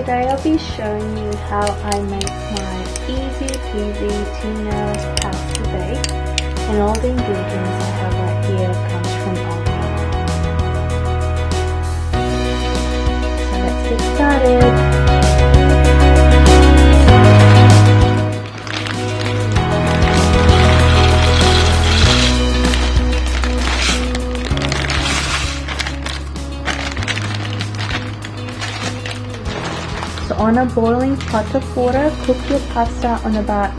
today I'll be showing you how I make my easy peasy tuna pasta bake, and all the ingredients I have right here comes from Harman. So let's get started. So on a boiling pot of water, cook your pasta on about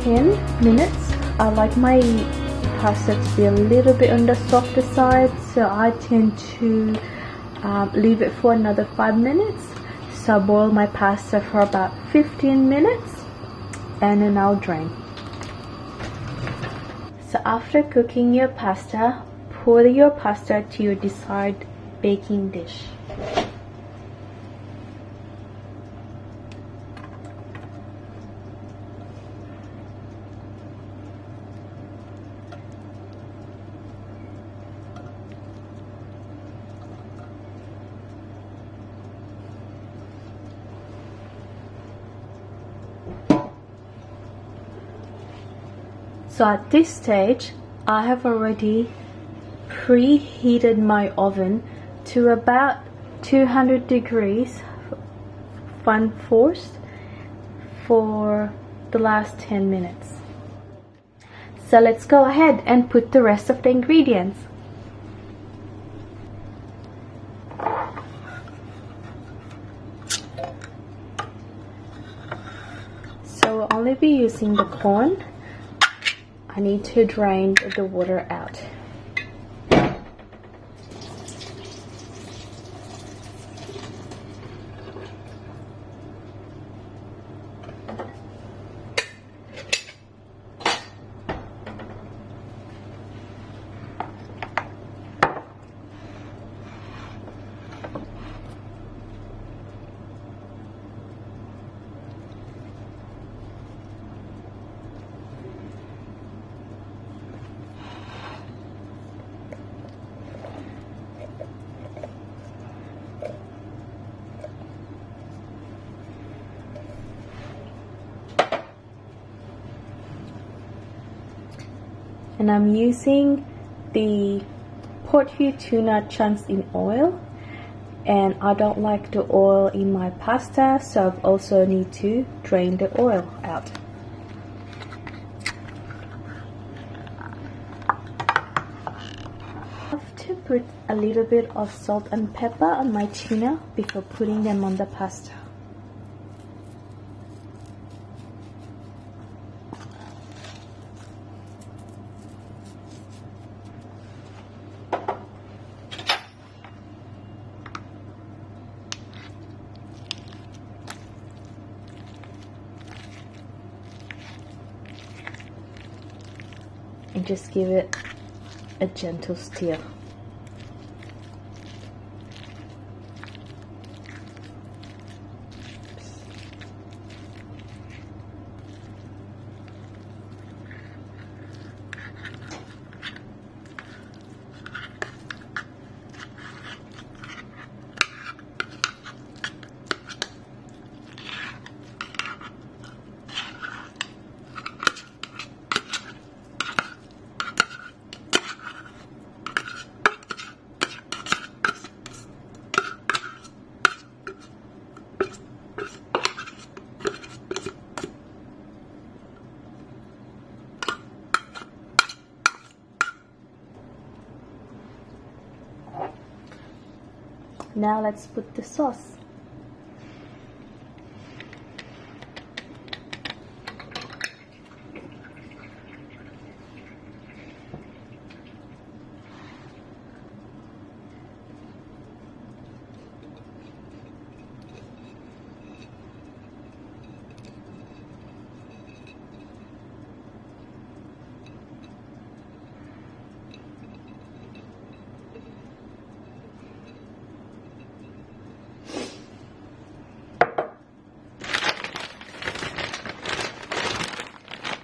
10 minutes. I like my pasta to be a little bit on the softer side, so I tend to leave it for another 5 minutes. So I boil my pasta for about 15 minutes and then I'll drain. So after cooking your pasta, pour your pasta to your desired baking dish. So at this stage, I have already preheated my oven to about 200 degrees 1/4 for the last 10 minutes. So let's go ahead and put the rest of the ingredients. So we'll only be using the corn. I need to drain the water out. And I'm using the portobello tuna chunks in oil, and I don't like the oil in my pasta, so I also need to drain the oil out. I have to put a little bit of salt and pepper on my tuna before putting them on the pasta. And just give it a gentle stir. Now let's put the sauce.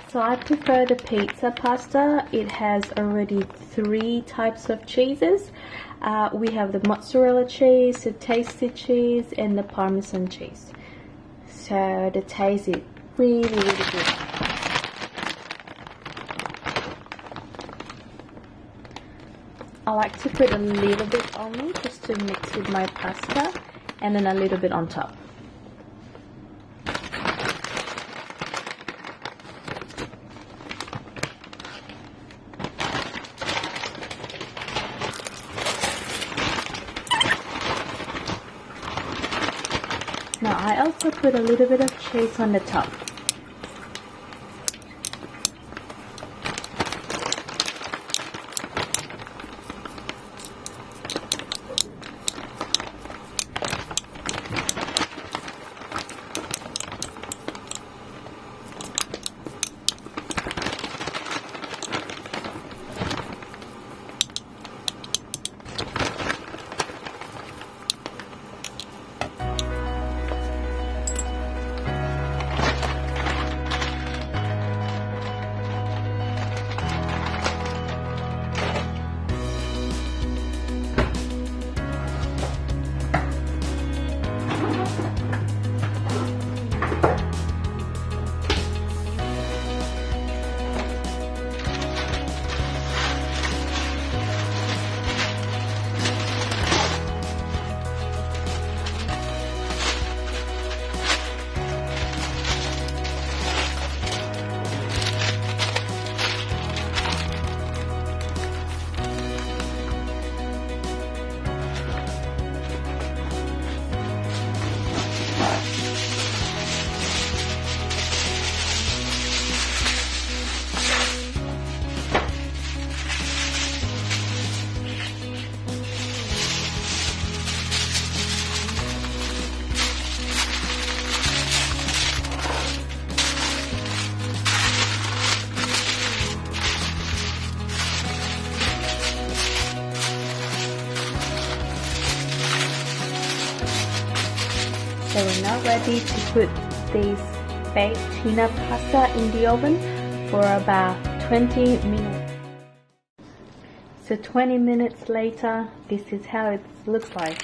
So I prefer the pizza pasta. It has already 3 types of cheeses. We have the mozzarella cheese, the tasty cheese, and the Parmesan cheese. so the taste is really good. I like to put a little bit only just to mix with my pasta, and then a little bit on top. Now I also put a little bit of cheese on the top. So we're now ready to put this baked tuna pasta in the oven for about 20 minutes. So 20 minutes later, this is how it looks like.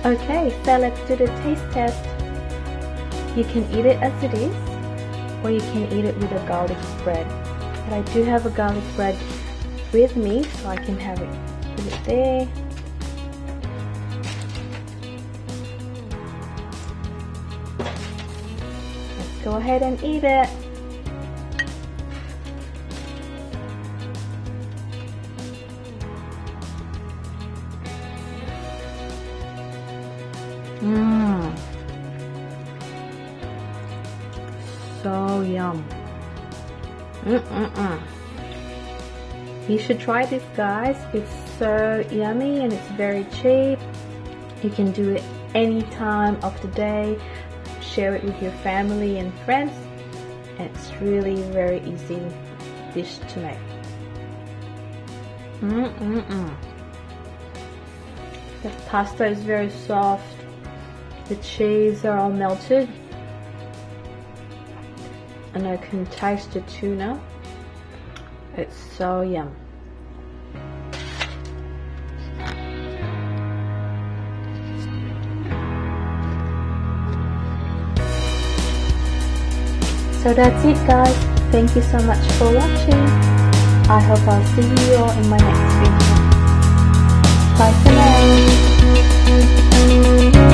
Okay, so let's do the taste test. You can eat it as it is, or you can eat it with a garlic bread. But I do have a garlic bread with me, so I can have it. Put it there. Let's go ahead and eat it. So yum. You should try this, guys. It's so yummy and it's very cheap. You can do it any time of the day. Share it with your family and friends. And it's really very easy dish to make. The pasta is very soft. The cheese are all melted. And I can taste the tuna. It's so yum. So that's it, guys. Thank you so much for watching. I hope I'll see you all in my next video. Bye for now.